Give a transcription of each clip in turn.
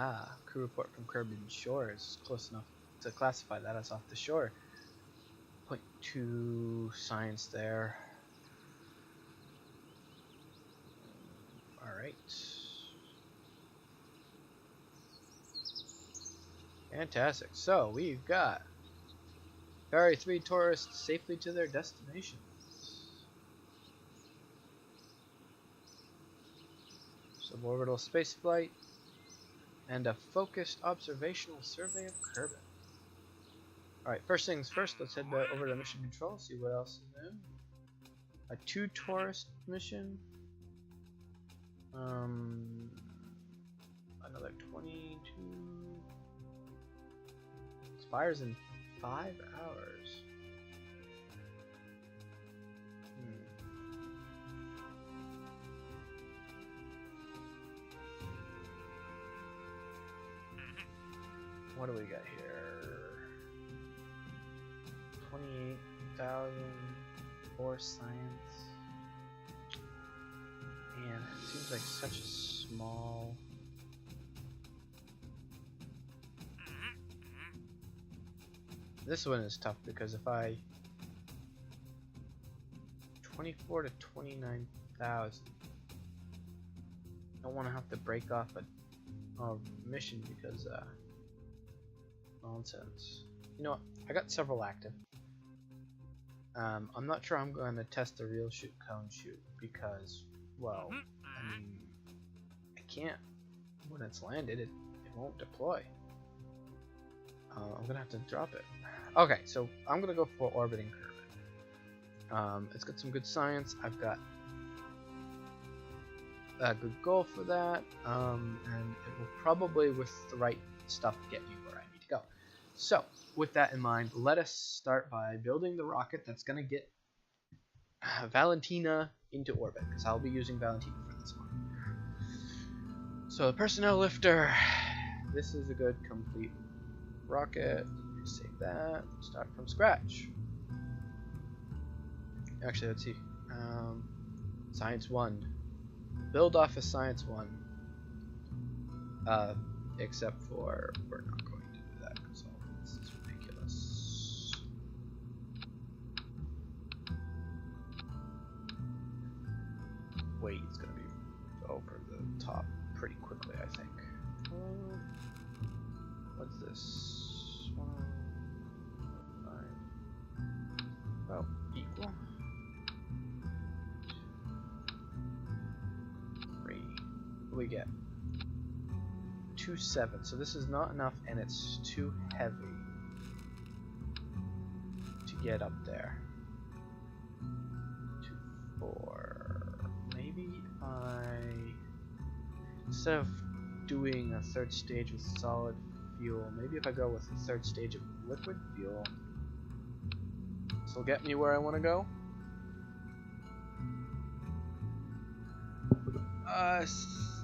Ah, crew report from Caribbean Shores. Close enough to classify that as off the shore. 0.2 science there. Alright. Fantastic. So we've got ferry 3 tourists safely to their destinations. Suborbital spaceflight and a focused observational survey of Kerbin. Alright, first things first, let's head over to mission control, see what else is in. A 2 tourist mission. Another 22. Expires in 5 hours. What do we got here? 28,000 for science. Man, it seems like such a small. This one is tough because if I 24 to 29,000, I don't want to have to break off a mission because nonsense. You know what? I got several active. I'm not sure I'm going to test the real shoot cone shoot because, well, I mean, I can't. When it's landed, it won't deploy. I'm gonna have to drop it. Okay, so I'm gonna go for orbiting Kerbin. It's got some good science. I've got a good goal for that, and it will probably, with the right stuff, get me where I need to go. So, with that in mind, let us start by building the rocket that's gonna get Valentina into orbit, because I'll be using Valentina for this one. So, the personnel lifter. This is a good complete rocket. Save that. Start from scratch. Actually, let's see. Science 1. Build off of Science 1. Except for we're not going to do that because all this is ridiculous. Wait, it's gonna be over the top pretty quickly, I think. What's this? Oh, equal. 3. What do we get? 2.7. So this is not enough, and it's too heavy to get up there. 2.4. Maybe if I, instead of doing a third stage with solid fuel, maybe if I go with the third stage of liquid fuel, this will get me where I want to go.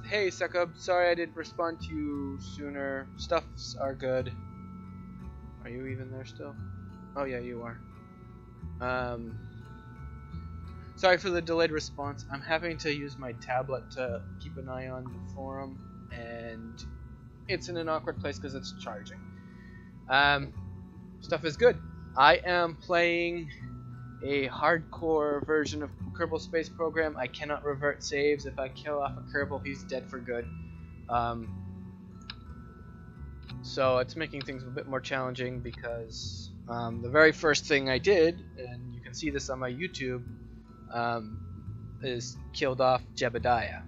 Hey Sekub, sorry I didn't respond to you sooner. Stuffs are good. Are you even there still? Oh yeah, you are. Sorry for the delayed response. I'm having to use my tablet to keep an eye on the forum, and it's in an awkward place because it's charging. Stuff is good. I am playing a hardcore version of Kerbal Space Program. I cannot revert saves. If I kill off a Kerbal, he's dead for good. So it's making things a bit more challenging because the very first thing I did, and you can see this on my YouTube, is killed off Jebediah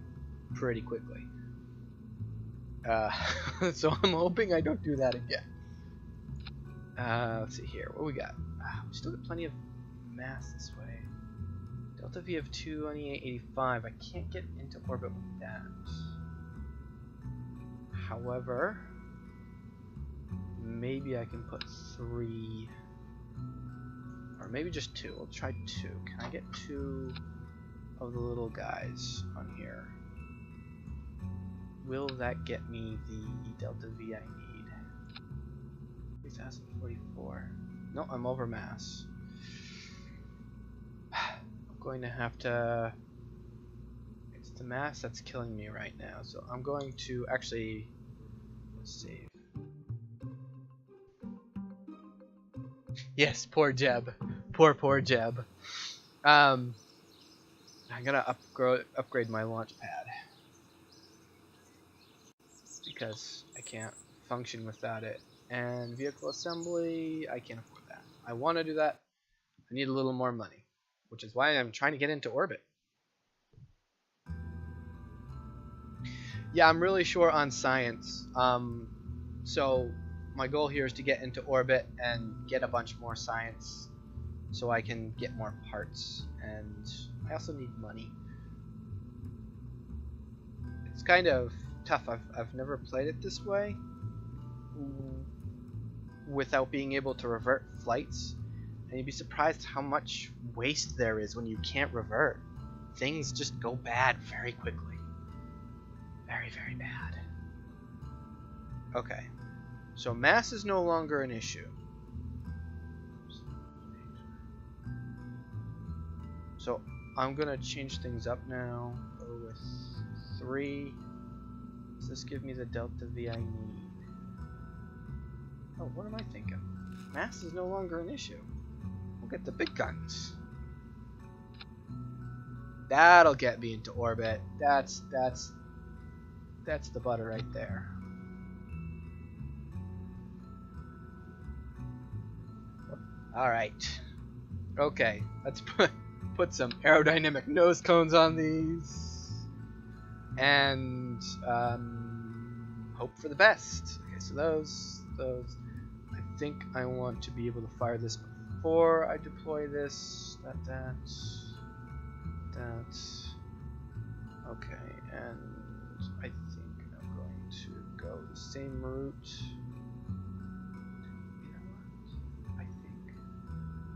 pretty quickly. So I'm hoping I don't do that again. Let's see here. What we got? We still got plenty of mass this way. Delta V of 2885. I can't get into orbit with that. However, maybe I can put 3, or maybe just 2. We'll try 2. Can I get 2 of the little guys on here? Will that get me the Delta V I need? 3044. No, I'm over mass. I'm going to have to. It's the mass that's killing me right now, so I'm going to actually Save. Yes, poor Jeb. Poor Jeb. I'm gonna upgrade my launch pad because I can't function without it. And vehicle assembly, I can't afford that. I want to do that. I need a little more money, which is why I'm trying to get into orbit. Yeah, I'm really short on science. So my goal here is to get into orbit and get a bunch more science so I can get more parts, and I also need money. It's kind of tough. I've never played it this way without being able to revert flights, and you'd be surprised how much waste there is when you can't revert. Things just go bad very quickly. Very bad. Okay, so mass is no longer an issue. So I'm gonna change things up now. Go with 3. Does this give me the delta V I need? Oh, what am I thinking? Mass is no longer an issue. We'll get the big guns. That'll get me into orbit. That's the butter right there. Alright. Okay, let's put some aerodynamic nose cones on these. And hope for the best. Okay, so those. I think I want to be able to fire this before I deploy this. That. Okay, and I think I'm going to go the same route. You know what? I think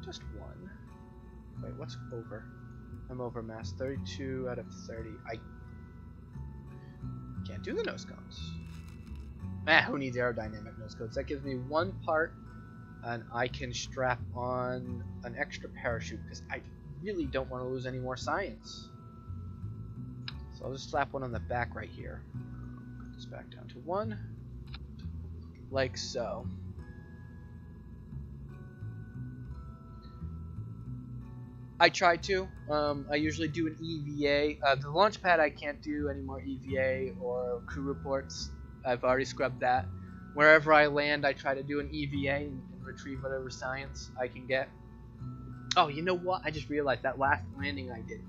just 1. Wait, what's over? I'm over mass. 32 out of 30. I can't do the nose cones. Who needs aerodynamic nose cones? That gives me 1 part, and I can strap on an extra parachute because I really don't want to lose any more science. So I'll just slap one on the back right here. Put this back down to 1, like so. I try to. I usually do an EVA. The launch pad I can't do any more EVA or crew reports. I've already scrubbed that. Wherever I land, I try to do an EVA and retrieve whatever science I can get. Oh, you know what? I just realized that last landing I did.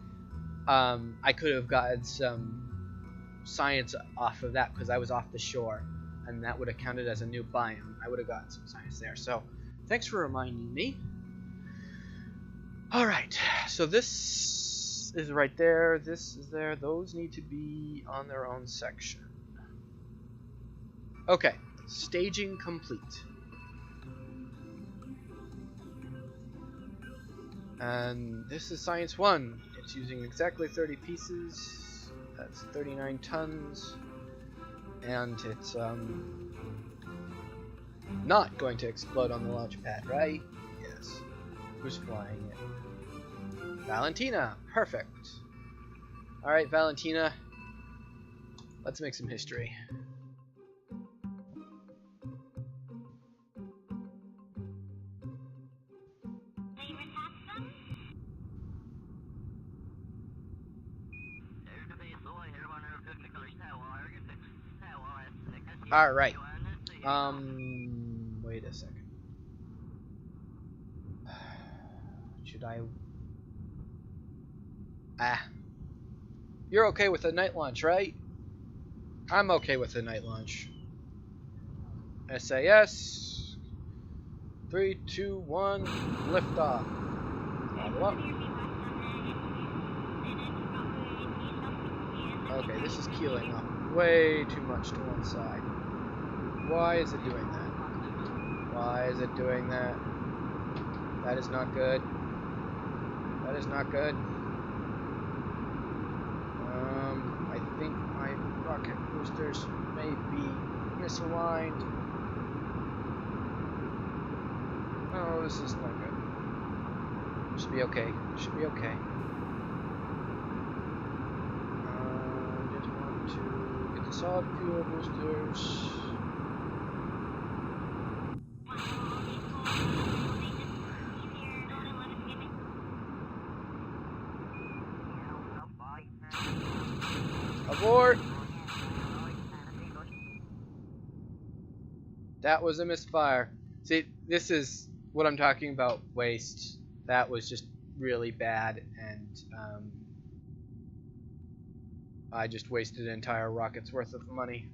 I could have gotten some science off of that because I was off the shore, and that would have counted as a new biome. I would have gotten some science there. So, thanks for reminding me. Alright, so this is right there, this is there, those need to be on their own section. Okay, staging complete. And this is Science 1. It's using exactly 30 pieces, that's 39 tons, and it's not going to explode on the launch pad, right? Yes. Who's flying it? Valentina! Perfect! Alright, Valentina. Let's make some history. Alright. Wait a second. Should I... You're okay with a night launch, right? I'm okay with a night launch. SAS. 3, 2, 1, lift off. Throttle up. Okay, this is keeling up way too much to one side. Why is it doing that? Why is it doing that? That is not good. That is not good. I think my rocket boosters may be misaligned. Oh, this is not good. Should be okay. Should be okay. Just want to get the solid fuel boosters. Abort! That was a misfire. See, this is what I'm talking about, waste. That was just really bad, and I just wasted an entire rocket's worth of money.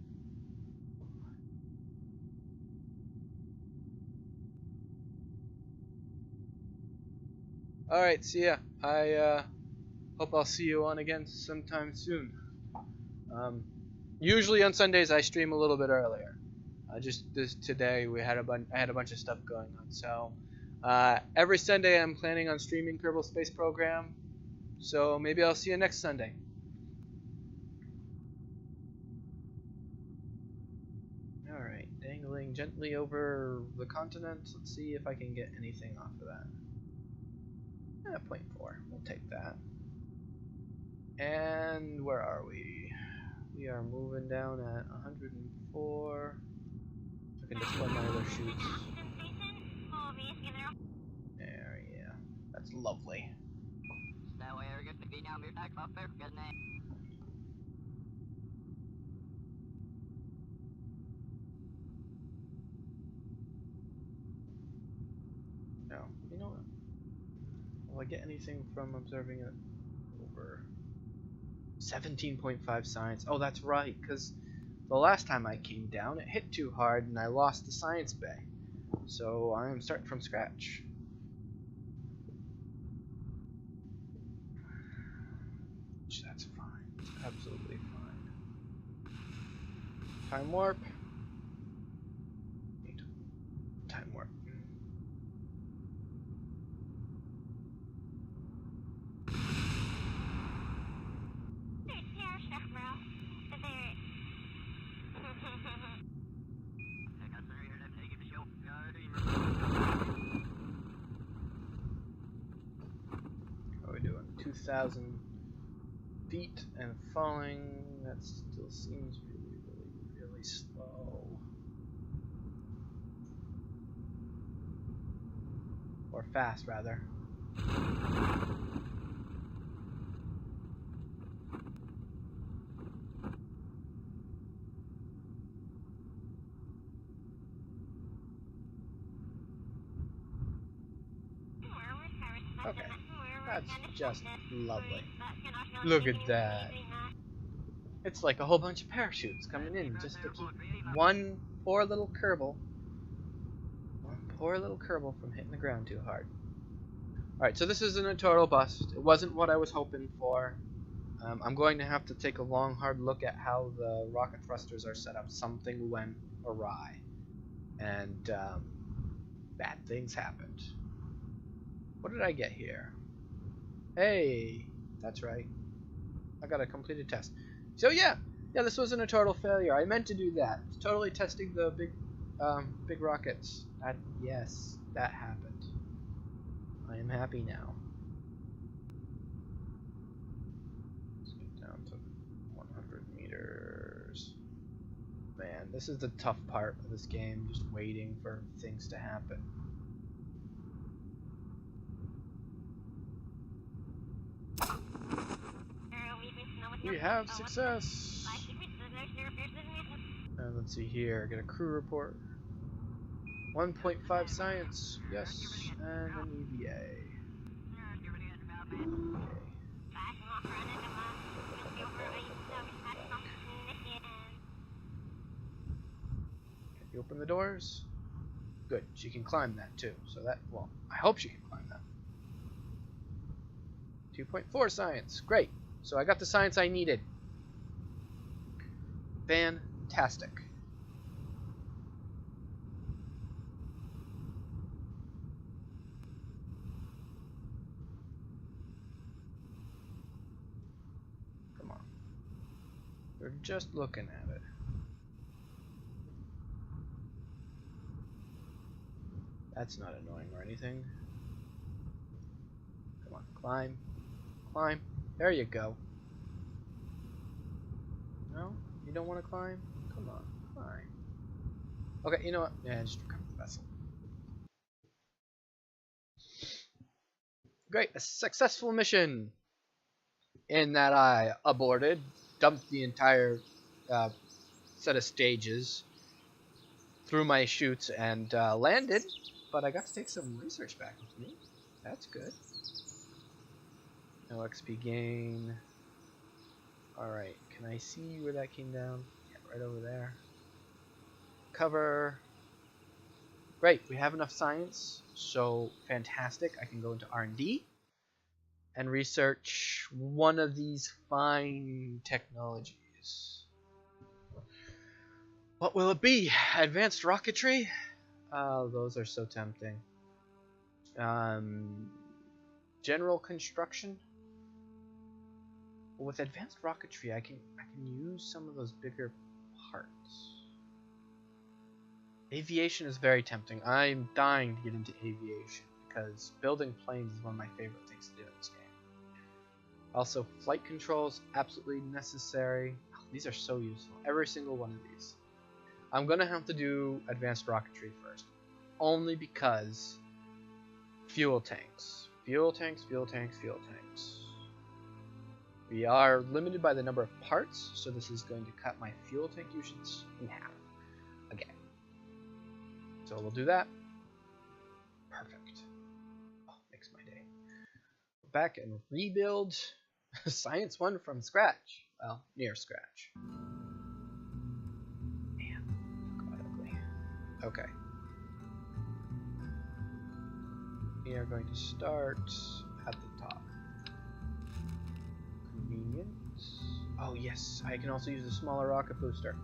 Alright, see ya. I hope I'll see you on again sometime soon. Usually on Sundays I stream a little bit earlier. Just today I had a bunch of stuff going on. So every Sunday I'm planning on streaming Kerbal Space Program. So maybe I'll see you next Sunday. Alright, dangling gently over the continent. Let's see if I can get anything off of that. 0.4. We'll take that. And where are we? We are moving down at 104. I can display my other shoots. There, yeah. That's lovely. Now, you know what? Will I get anything from observing it over 17.5 science? Oh, that's right, because the last time I came down, it hit too hard and I lost the science bay. So I am starting from scratch. That's fine. It's absolutely fine. Time warp. Time warp. How are we doing? 2,000 feet and falling. That still seems really slow. Or fast, rather. Okay, that's just lovely. Look at that. It's like a whole bunch of parachutes coming in just to keep one poor little Kerbal from hitting the ground too hard. Alright, so this isn't a total bust. It wasn't what I was hoping for. I'm going to have to take a long, hard look at how the rocket thrusters are set up. Something went awry. And bad things happened. What did I get here? Hey, that's right. I got a completed test. So yeah, this wasn't a total failure. I meant to do that. Totally testing the big rockets. Yes, that happened. I am happy now. Let's get down to 100 meters. Man, this is the tough part of this game, just waiting for things to happen. We have success! And let's see here, get a crew report. 1.5 science, yes, and an EVA. Can you open the doors? Good, she can climb that too, so that, well, I hope she can climb that. 2.4 science, great. So I got the science I needed. Fantastic. Come on. We're just looking at it. That's not annoying or anything. Come on, climb. Climb. There you go. No? You don't want to climb? Come on, climb. Okay, you know what? Yeah, just recover the vessel. Great, a successful mission. In that I aborted dumped the entire set of stages through my chutes and landed, but I got to take some research back with me. That's good. No XP gain. Alright, can I see where that came down? Yeah, right over there. Cover. Great, we have enough science, so fantastic. I can go into R&D and research one of these fine technologies. What will it be? Advanced rocketry? Oh, those are so tempting. General construction? With advanced rocketry, I can use some of those bigger parts. Aviation is very tempting. I'm dying to get into aviation because building planes is one of my favorite things to do in this game. Also, flight controls, absolutely necessary. Oh, these are so useful. Every single one of these. I'm gonna have to do advanced rocketry first, only because fuel tanks. Fuel tanks, fuel tanks, fuel tanks. We are limited by the number of parts, so this is going to cut my fuel tank usage in half again. So we'll do that. Perfect. Oh, makes my day. Go back and rebuild Science 1 from scratch. Well, near scratch. Man, God, ugly. Okay. We are going to start at the top. Convenience. Oh yes, I can also use a smaller rocket booster.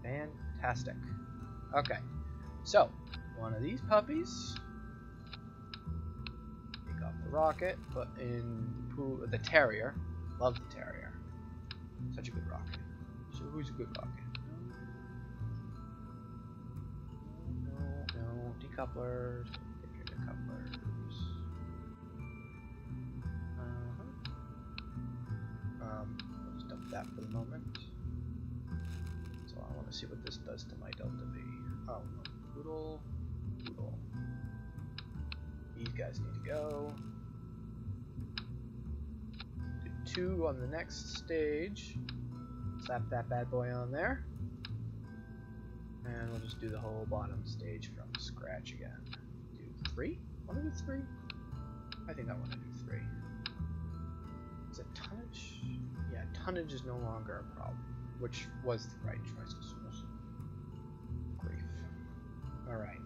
Fantastic. Okay, so one of these puppies. Take off the rocket, put in the Terrier. Love the Terrier. Such a good rocket. So who's a good rocket? No, decouplers. Get your decouplers. We'll just dump that for the moment. So I want to see what this does to my Delta V. Oh no, Poodle. These guys need to go. Do 2 on the next stage. Slap that bad boy on there. And we'll just do the whole bottom stage from scratch again. Do 3? Want to do 3? I think I want to do 3. Is it tonnage? Yeah, tonnage is no longer a problem, which was the right choice. Grief. Alright.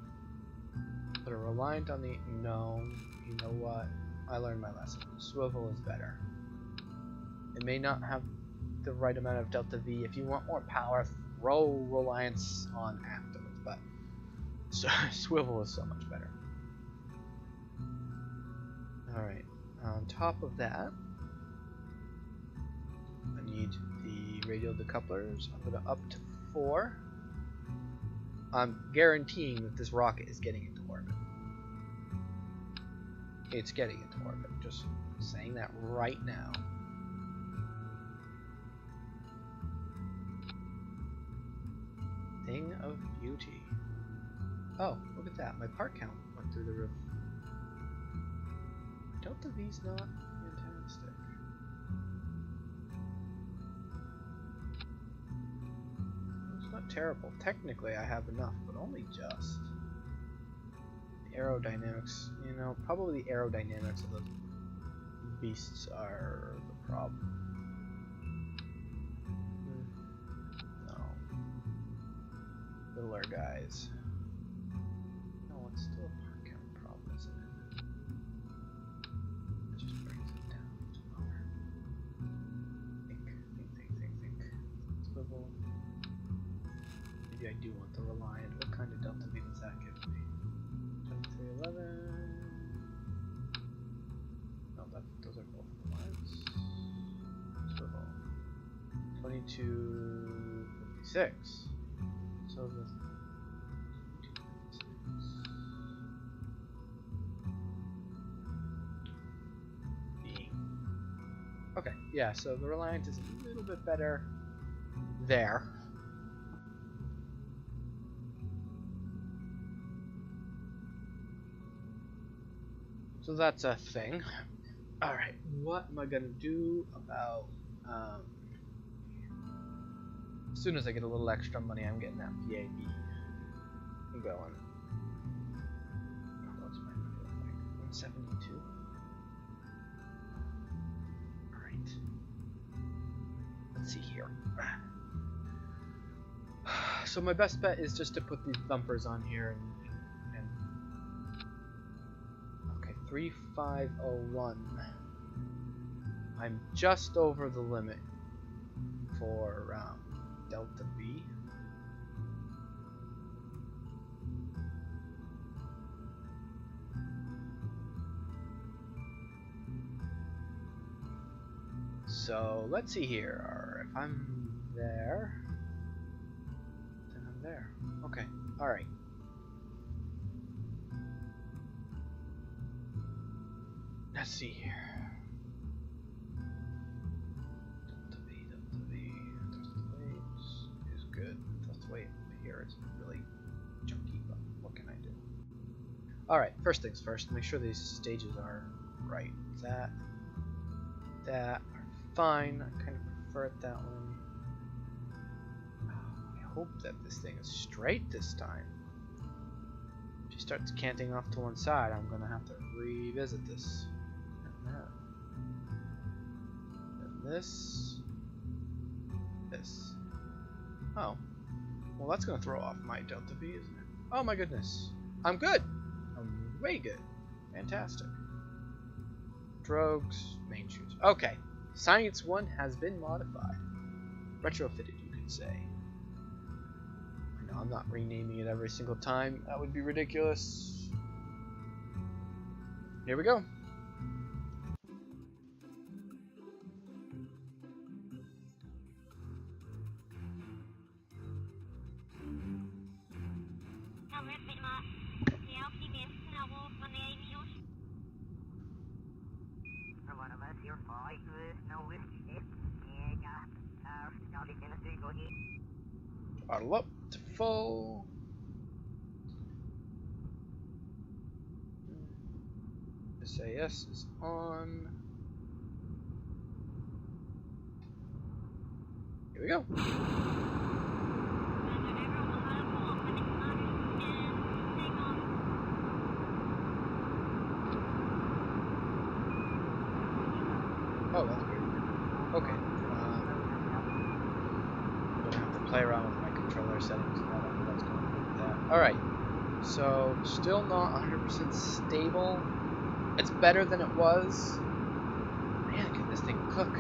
Put a reliant on the... No. You know what? I learned my lesson. Swivel is better. It may not have the right amount of Delta V. If you want more power, throw reliance on afterwards, but swivel is so much better. Alright. On top of that, I need the radial decouplers. I'm going to up to 4. I'm guaranteeing that this rocket is getting into orbit. It's getting into orbit. Just saying that right now. Thing of beauty. Oh, look at that. My part count went through the roof. Delta V's not fantastic. It's not terrible. Technically, I have enough, but only just. The aerodynamics, you know, probably the aerodynamics of the beasts are the problem. No. Littler guys. No, it's still a part count problem, isn't it? It just brings it down lower. Think. Swivel. Maybe I do want the Reliant. What kind of Delta V does that give me? 2311. No, those are both Reliants. Swivel. 2256. So the okay, yeah, so the Reliant is a little bit better there. So that's a thing. Alright, what am I gonna do about As soon as I get a little extra money, I'm getting that VAB going. What's my number like? 172? Alright. Let's see here. So my best bet is just to put these thumpers on here and okay, 3501. I'm just over the limit for Delta V. So let's see here. If I'm there, then I'm there. Okay, alright. Let's see here. Delta V is good. Delta weight here is really junky, but what can I do? Alright, first things first, make sure these stages are right. That are fine. I kind of prefer it that way. I hope that this thing is straight this time. If she starts canting off to one side, I'm gonna have to revisit this. And that. And this. This. Oh. Well, that's gonna throw off my Delta V, isn't it? Oh my goodness. I'm good. I'm way good. Fantastic. Drogues, main shoes. Okay. Science 1 has been modified. Retrofitted, you could say. I know I'm not renaming it every single time. That would be ridiculous. Here we go. Throttle up to full. SAS is on. Here we go. Oh, that's weird. Okay. I'm gonna have to play around with my controller settings. I don't know what's going on with that. Alright. So, still not 100% stable. It's better than it was. Man, can this thing cook?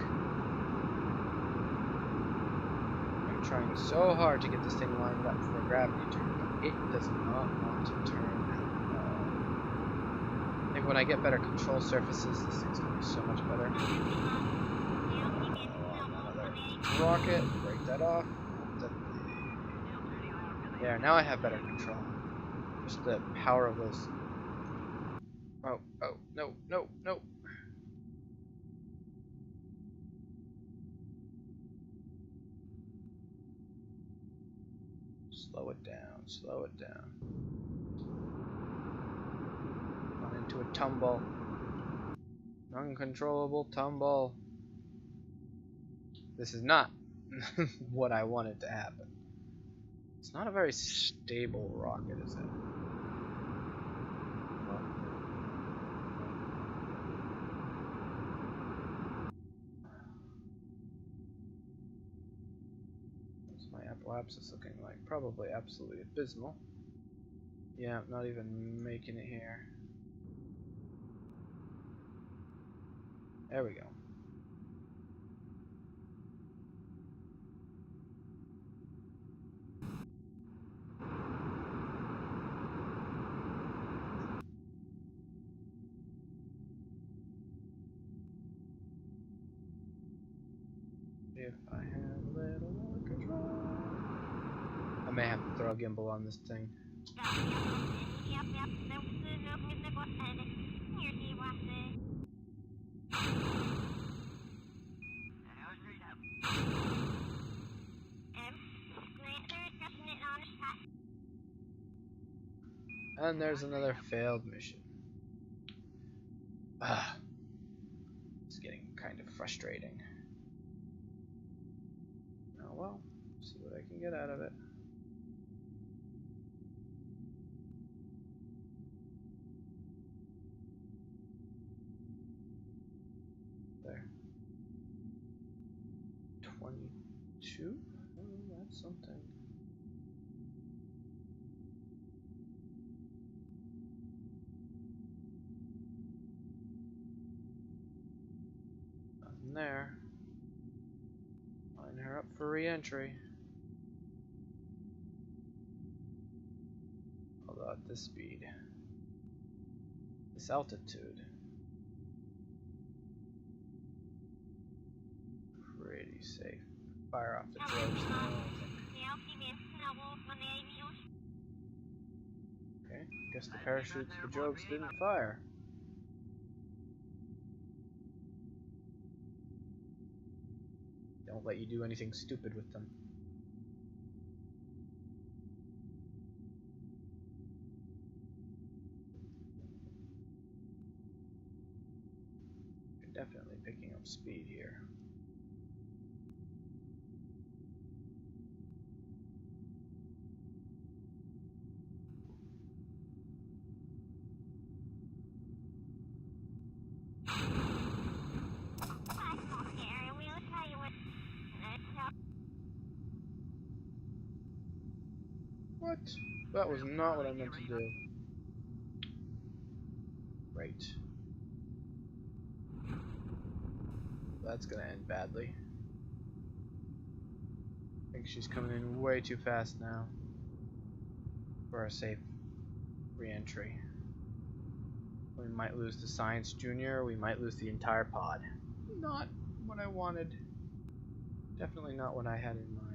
I'm trying so hard to get this thing lined up for a gravity turn, but it does not want to turn at all. I think when I get better control surfaces, this thing's going to be so much better. Another rocket, break that off. There, now I have better control. Just the power of those. Oh, no. Slow it down. Gone into a tumble. Uncontrollable tumble. This is not what I wanted to happen. It's not a very stable rocket, is it? What's my apoapsis looking like? Probably absolutely abysmal. Yeah, not even making it here. There we go. If I had a little more control. I may have to throw a gimbal on this thing. And there's another failed mission. It's getting kind of frustrating. Oh well, see what I can get out of it. There. 22? Oh, that's something. Nothing there. Line her up for re-entry. Although at this speed, this altitude, pretty safe. Fire off the drones now, I think. Okay, guess the parachutes, the drogues didn't fire. Don't let you do anything stupid with them. You're definitely picking up speed here. What? That was not what I meant to do. Right. That's gonna end badly. I think she's coming in way too fast now for a safe re-entry. We might lose the Science Junior, we might lose the entire pod. Not what I wanted. Definitely not what I had in mind.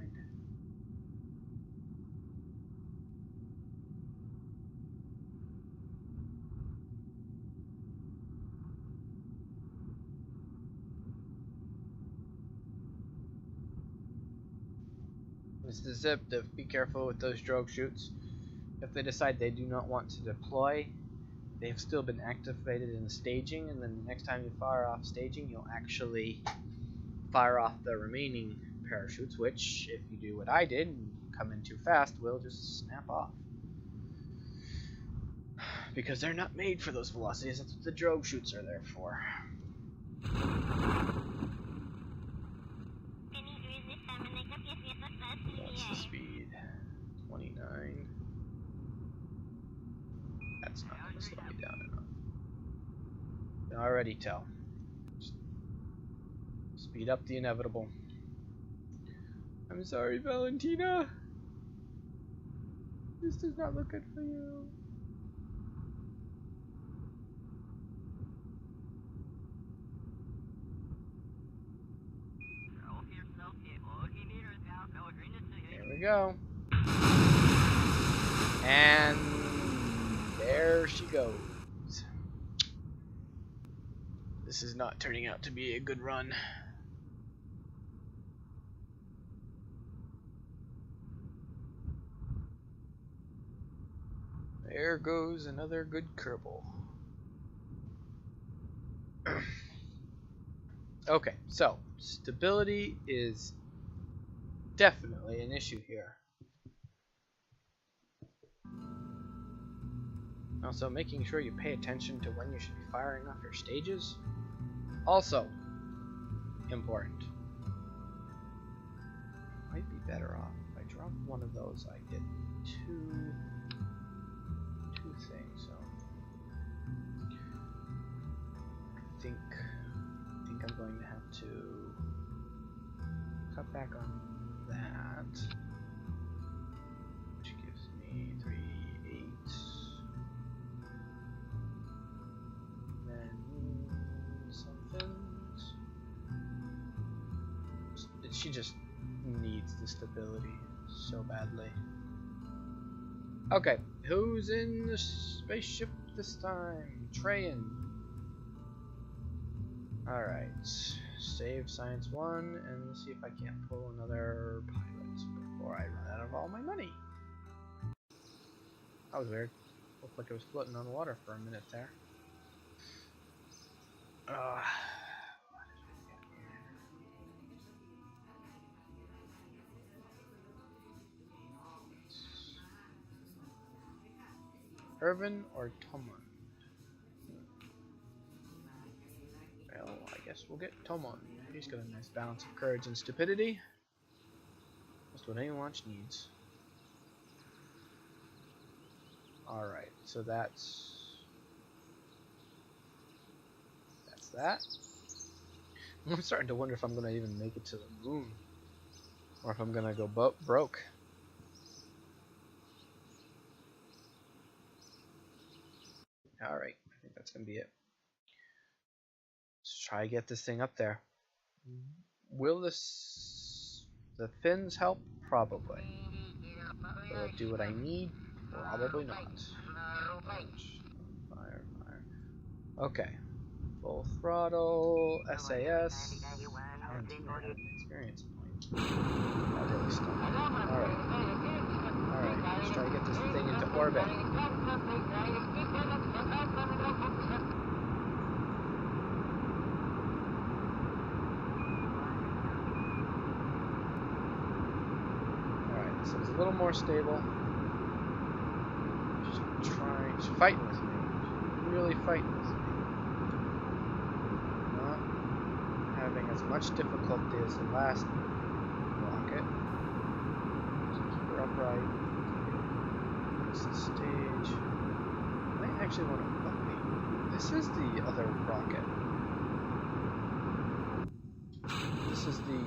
It's deceptive. Be careful with those drogue chutes. If they decide they do not want to deploy, they've still been activated in the staging, and then the next time you fire off staging, you'll actually fire off the remaining parachutes, which, if you do what I did and come in too fast, will just snap off. Because they're not made for those velocities. That's what the drogue chutes are there for. What's the speed? 29. That's not going to slow me down enough. I can already tell. Just speed up the inevitable. I'm sorry, Valentina. This does not look good for you. Here we go. And there she goes. This is not turning out to be a good run. There goes another good Kerbal. Okay, so stability is definitely an issue here. Also, making sure you pay attention to when you should be firing off your stages, also important. Might be better off if I drop one of those. I get two things. So I think I'm going to have to cut back on that, which gives me 3, 8. Then something. She just needs the stability so badly. Okay, who's in the spaceship this time? Trayan. Alright, save Science 1 and see if I can't pull another pilot before I run out of all my money. That was weird. Looked like it was floating on the water for a minute there. Irvin or Tomon? Well, I guess we'll get Tomon. He's got a nice balance of courage and stupidity. That's what any launch needs. Alright, so that's that. I'm starting to wonder if I'm going to even make it to the moon. Or if I'm going to go broke. Alright, I think that's going to be it. Let's try to get this thing up there. Will the fins help? Probably. Will it do what I need? Probably not. Fire, fire. Okay. Full throttle, SAS. Experience point. That really stunk. Alright. Alright, let's try to get this thing into orbit. Alright, this is a little more stable. She's trying, she's fighting with me. She's really fighting with me. Having as much difficulty as the last rocket. Keep her upright. This is the stage. I might actually want to. Oh, wait. This is the other rocket. This is the.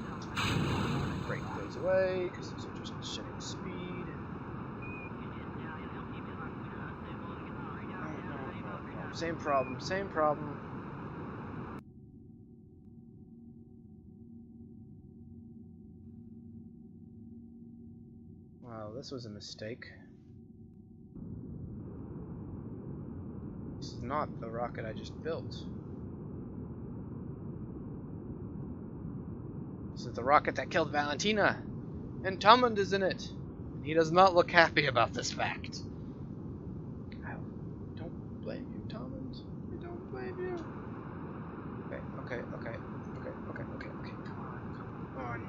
Brake goes away because these are just shedding speed. No. Same problem. Same problem. Wow, this was a mistake. This is not the rocket I just built. This is the rocket that killed Valentina! And Tomund is in it! And he does not look happy about this fact. I don't blame you, Tomund. I don't blame you. Okay. Come on.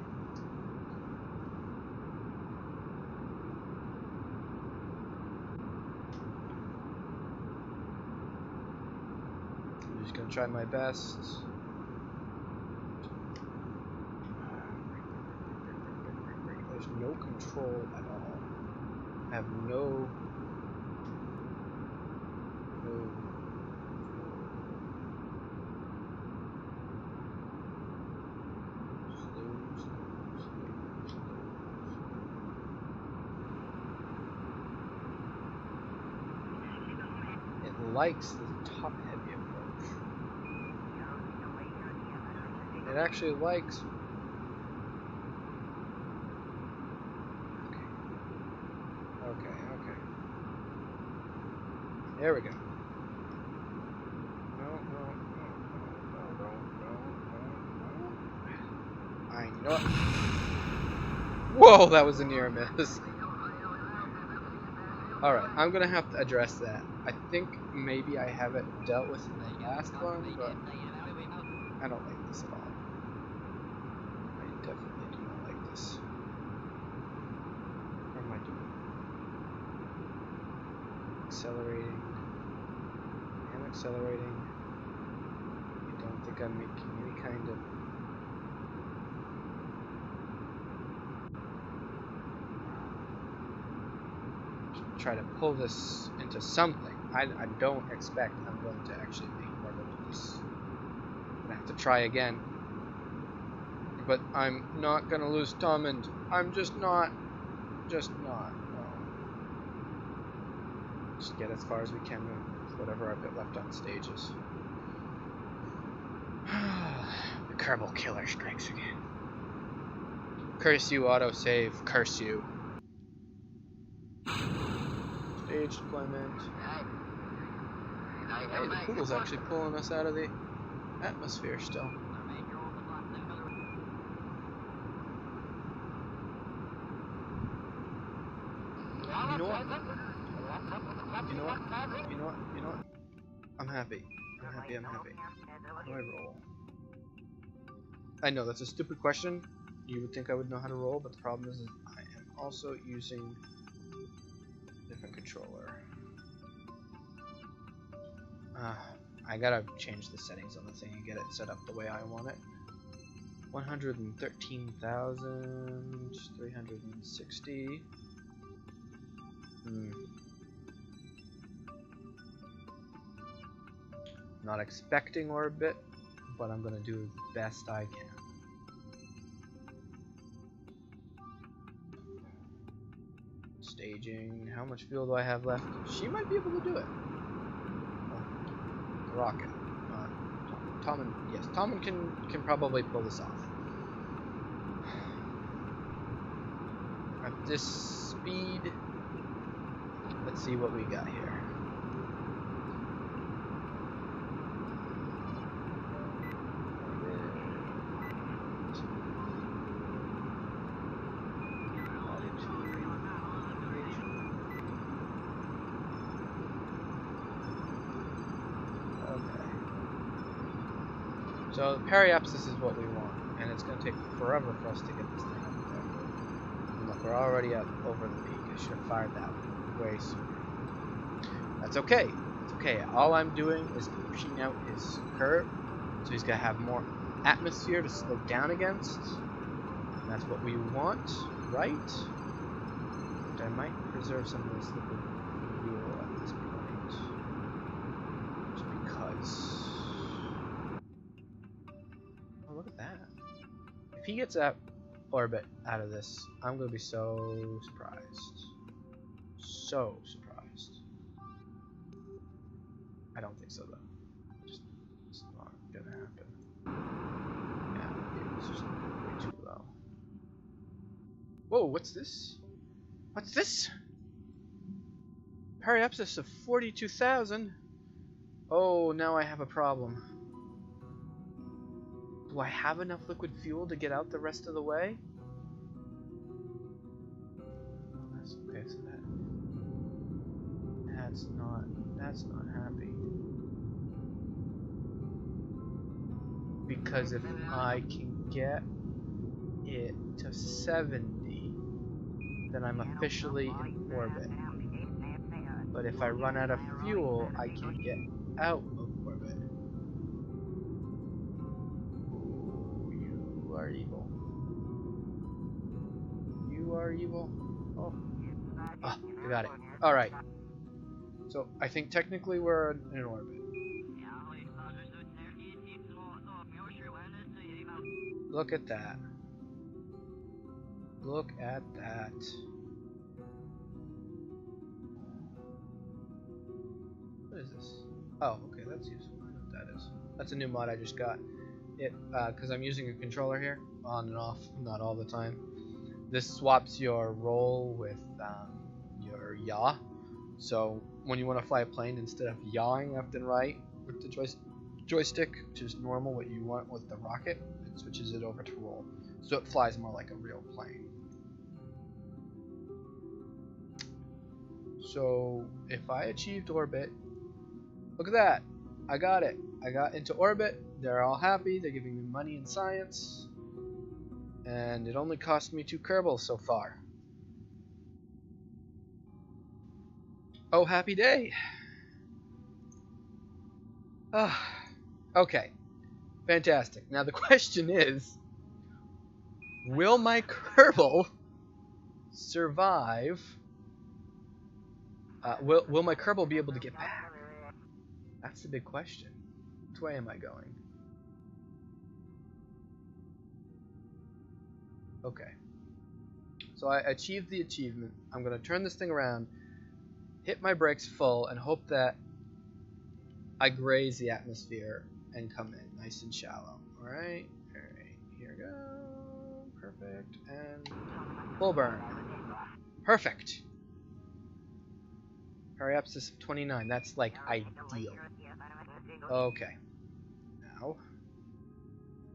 I'm just gonna try my best. There's no control at all. I have no. It likes the top-heavy approach. It actually likes. Okay. There we go. No. I know it. Whoa, that was a near miss. Alright, I'm gonna have to address that. I think maybe I haven't dealt with in the last one, but I don't like this at all. I definitely do not like this. What am I doing? Accelerating. I am accelerating. I don't think I'm making any kind of... Try to pull this into something. I don't expect I'm going to actually make more of this. I'm gonna have to try again. But I'm not gonna lose Tomund. I'm just not. No. Just get as far as we can with whatever I've got left on stages. The Kerbal Killer strikes again. Curse you, autosave. Curse you. Stage deployment. Hey, the poodle's actually pulling us out of the atmosphere still. You know what? I'm happy. How do I roll? I know that's a stupid question. You would think I would know how to roll, but the problem is I am also using a different controller. I gotta change the settings on the thing and get it set up the way I want it. 113,360. Not expecting orbit, but I'm gonna do the best I can. Staging. How much fuel do I have left? She might be able to do it. Oh, the rocket. Tommen can probably pull this off. At this speed, let's see what we got here. So the periapsis is what we want, and it's going to take forever for us to get this thing up there. And look, we're already up over the peak. I should have fired that way sooner. That's okay. It's okay. All I'm doing is pushing out his curve, so he's going to have more atmosphere to slow down against. And that's what we want, right? But I might preserve some of this liquid fuel at this point, just because. Look at that. If he gets out orbit out of this, I'm going to be so surprised. So surprised. I don't think so, though. Just, it's not going to happen. Yeah, it's just way too low. Whoa, what's this? What's this? Periapsis of 42,000? Oh, now I have a problem. Do I have enough liquid fuel to get out the rest of the way? Oh, that's okay, so that's not happy. Because if I can get it to 70, then I'm officially in orbit. But if I run out of fuel, I can get out of orbit. You are evil. You are evil. Oh. Ah, I got it. Alright. So, I think technically we're in orbit. Look at that. Look at that. What is this? Oh, okay, that's useful. I know what that is. That's a new mod I just got. It, because I'm using a controller here, on and off, not all the time. This swaps your roll with your yaw. So when you want to fly a plane, instead of yawing left and right with the joystick, which is normal, what you want with the rocket, it switches it over to roll. So it flies more like a real plane. So if I achieved orbit, look at that. I got it. I got into orbit. They're all happy. They're giving me money and science. And it only cost me 2 Kerbals so far. Oh, happy day. Okay. Fantastic. Now the question is, will my Kerbal survive? Will my Kerbal be able to get back? That's the big question. Which way am I going? Okay. So I achieved the achievement. I'm going to turn this thing around, hit my brakes full, and hope that I graze the atmosphere and come in nice and shallow. Alright, here we go. Perfect. And full burn. Perfect. Periapsis of 29. That's like ideal. Okay. Now,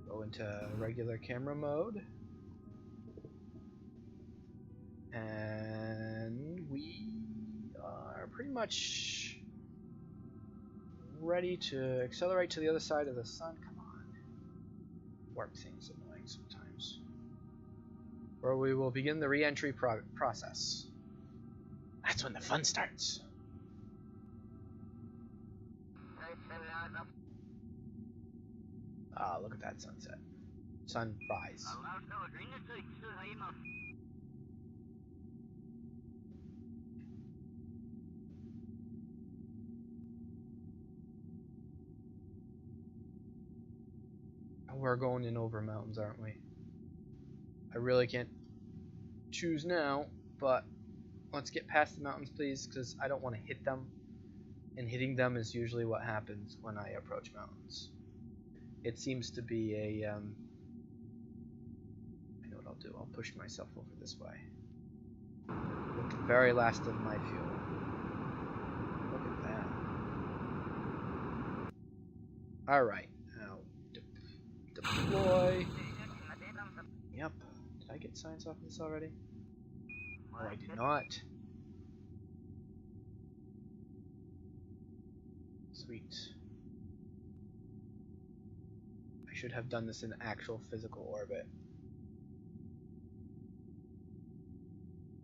go into regular camera mode. And we are pretty much ready to accelerate to the other side of the sun. Come on. Warp thing's annoying sometimes. Where we will begin the re-entry process. That's when the fun starts. Ah, look at that sunset. Sunrise. We're going in over mountains, aren't we? I really can't choose now, but let's get past the mountains, please, because I don't want to hit them. And hitting them is usually what happens when I approach mountains. It seems to be a, I know what I'll do. I'll push myself over this way. With the very last of my fuel. Look at that. Alright, now deploy. Yep. Did I get science off this already? Oh, I did not. Sweet. I should have done this in actual physical orbit.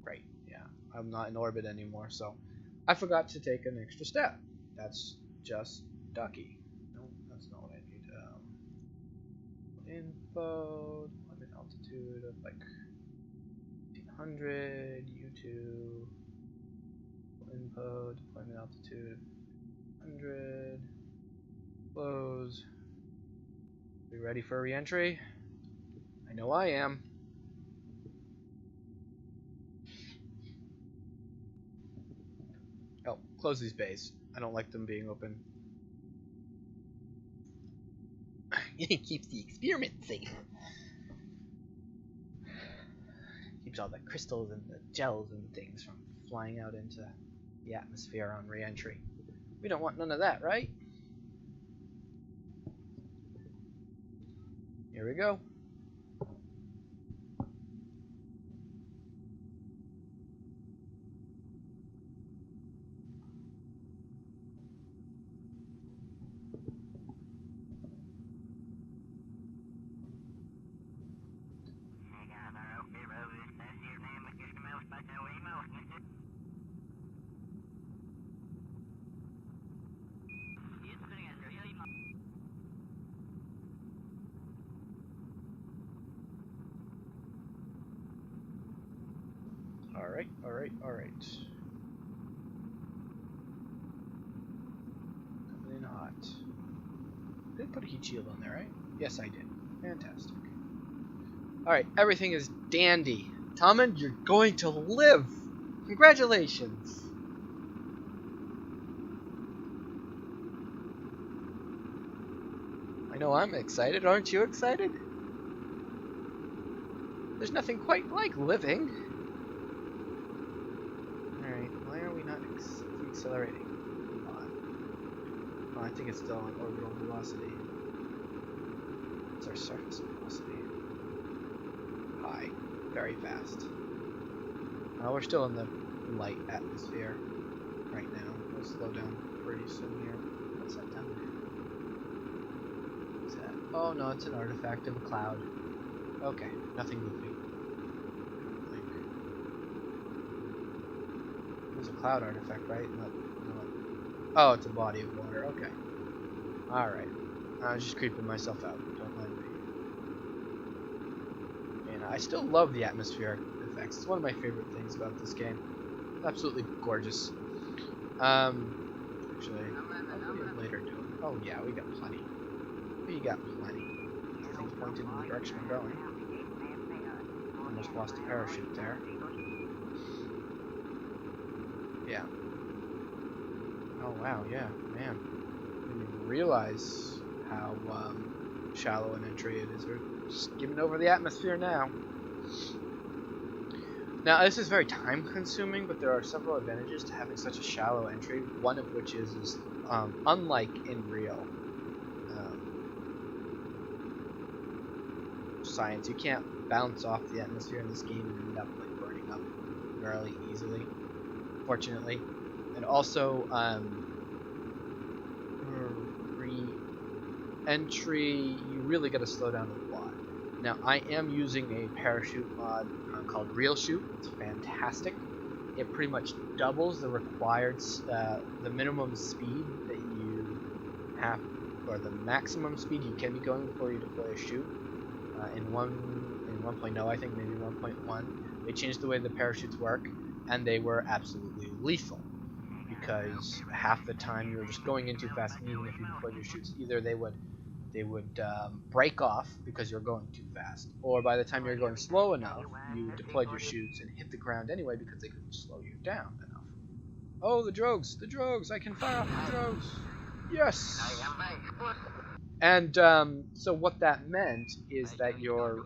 Great, yeah. I'm not in orbit anymore, so I forgot to take an extra step. That's just ducky. No, that's not what I need. Info, deployment altitude of like 1500, U2, info, deployment altitude 100, close. We ready for re-entry? I know I am. Oh, close these bays. I don't like them being open. It keeps the experiment safe. Keeps all the crystals and the gels and things from flying out into the atmosphere on re-entry. We don't want none of that, right? Here we go. Alright. Coming in hot. I did put a heat shield on there, right? Yes, I did. Fantastic. Alright, everything is dandy. Tommen, you're going to live! Congratulations! I know I'm excited. Aren't you excited? There's nothing quite like living. Alright, why are we not accelerating? Come on. Oh, I think it's still on orbital velocity. What's our surface velocity? High. Very fast. We're still in the light atmosphere right now. We'll slow down pretty soon here. What's that down there? What's that? Oh no, it's an artifact of a cloud. Okay, nothing moving. It's a cloud artifact, right? Not. Oh, it's a body of water. Okay. Alright. I was just creeping myself out. Don't mind me. And I still love the atmospheric effects. It's one of my favorite things about this game. It's absolutely gorgeous. Actually, what do we later do? Oh yeah, we got plenty. We got plenty. Everything's pointed in the direction I'm going. Almost lost a parachute there. Yeah. Oh wow, yeah, man. I didn't even realize how shallow an entry it is. We're just skimming over the atmosphere now. Now, this is very time consuming, but there are several advantages to having such a shallow entry, one of which is unlike in real science, you can't bounce off the atmosphere in this game and end up like burning up fairly easily, fortunately. And also, re-entry, you really got to slow down a lot. Now, I am using a parachute mod called Real Shoot. It's fantastic. It pretty much doubles the required, the minimum speed that you have or the maximum speed you can be going before you deploy a chute. In 1.0, I think maybe 1.1, they changed the way the parachutes work, and they were absolutely lethal. Because half the time you were just going in too fast, and even if you deployed your chutes, either they would break off because you're going too fast, or by the time you're going slow enough, you deployed your chutes and hit the ground anyway because they couldn't slow you down enough. Oh, the drogues! The drogues! I can fire off the drogues! Yes! And so what that meant is that your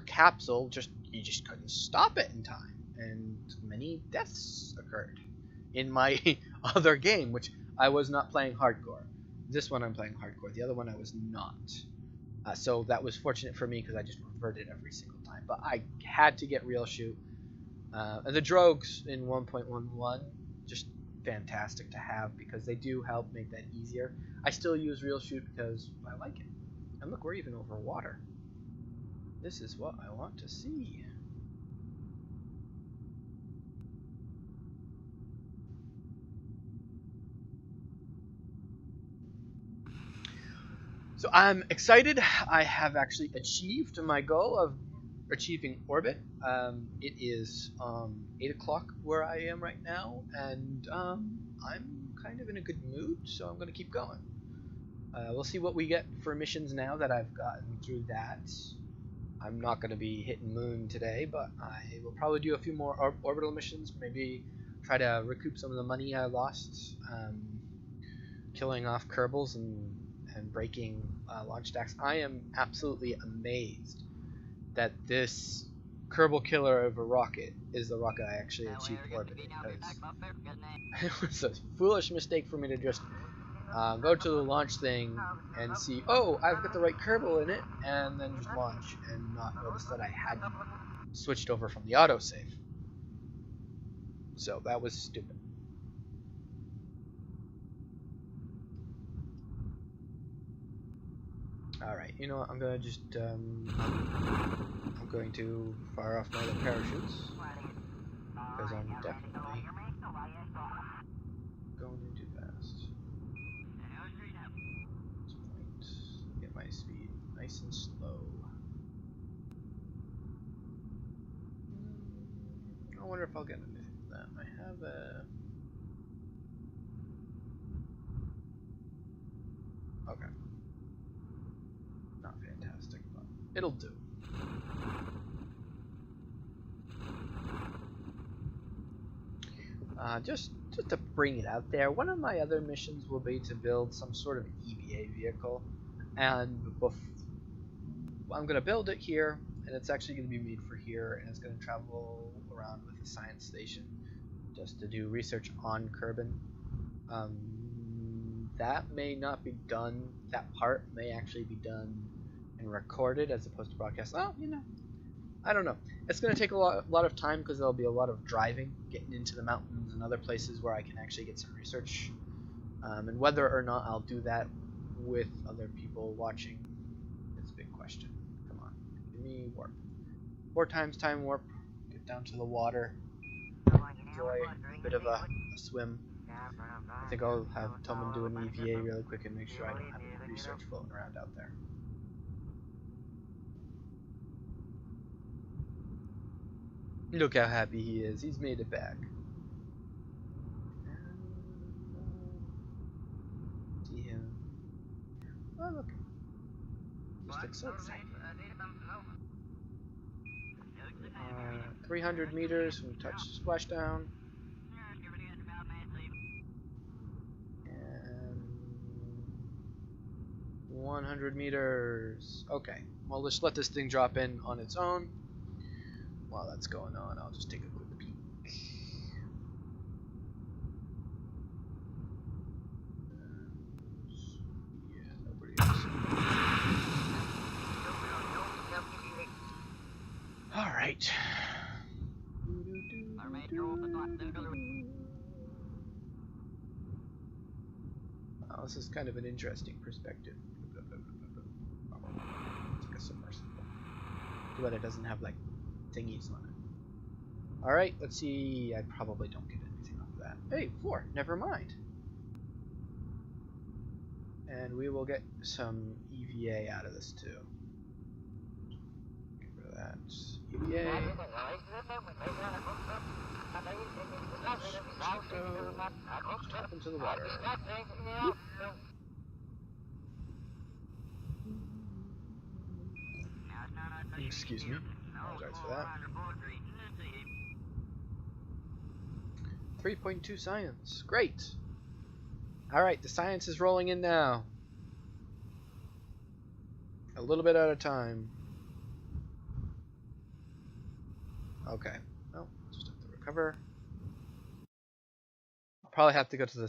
capsule you just couldn't stop it in time, and many deaths occurred in my other game, which I was not playing hardcore. This one I'm playing hardcore. The other one I was not. So that was fortunate for me because I just reverted every single time. But I had to get real shoot. And the drogues in 1.11 just fantastic to have because they do help make that easier. I still use real shoot because I like it. And look, we're even over water. This is what I want to see. So I'm excited. I have actually achieved my goal of achieving orbit. It is 8 o'clock where I am right now, and I'm kind of in a good mood, so I'm going to keep going. We'll see what we get for missions now that I've gotten through that. I'm not going to be hitting moon today, but I will probably do a few more orbital missions, maybe try to recoup some of the money I lost killing off Kerbals and breaking launch stacks. I am absolutely amazed that this Kerbal killer of a rocket is the rocket I actually achieved orbiting. It was a foolish mistake for me to just go to the launch thing and see, oh, I've got the right Kerbal in it, and then just launch and not notice that I hadn't switched over from the autosave. So that was stupid. Alright, you know what, I'm gonna just, I'm going to fire off my other parachutes, because I'm definitely going in too fast. Let's get my speed nice and slow. I wonder if I'll get anything from that. I have a... Okay. Not fantastic, but it'll do. Just to bring it out there, one of my other missions will be to build some sort of EVA vehicle, and I'm going to build it here, and it's actually going to be made for here, and it's going to travel around with the science station just to do research on Kerbin. That may not be done, that part may actually be done and recorded as opposed to broadcast. Oh, you know, I don't know. It's going to take a lot of time because there'll be a lot of driving, getting into the mountains and other places where I can actually get some research. And whether or not I'll do that with other people watching, it's a big question. Come on, give me warp. 4 times time warp, get down to the water, enjoy a bit of a swim. I think I'll have Tillman do an EVA really quick and make sure I don't have any research floating around out there. Look how happy he is. He's made it back. See him. Oh, look. Just looks so excited. 300 meters from touch splashdown. And 100 meters. Okay. Well, let's let this thing drop in on its own. While that's going on, I'll just take a quick peek. Yeah, nobody else. Alright. Wow, this is kind of an interesting perspective. It's like a submersible. Too bad it doesn't have like thingies on it. Alright, let's see. I probably don't get anything off of that. Hey, 4. Never mind. And we will get some EVA out of this too. Get rid of that. EVA. Drop into the water. Excuse me. Apologize for that. 3.2 science. Great. Alright, the science is rolling in now. A little bit at a time. Okay. Well, just have to recover. I'll probably have to go to the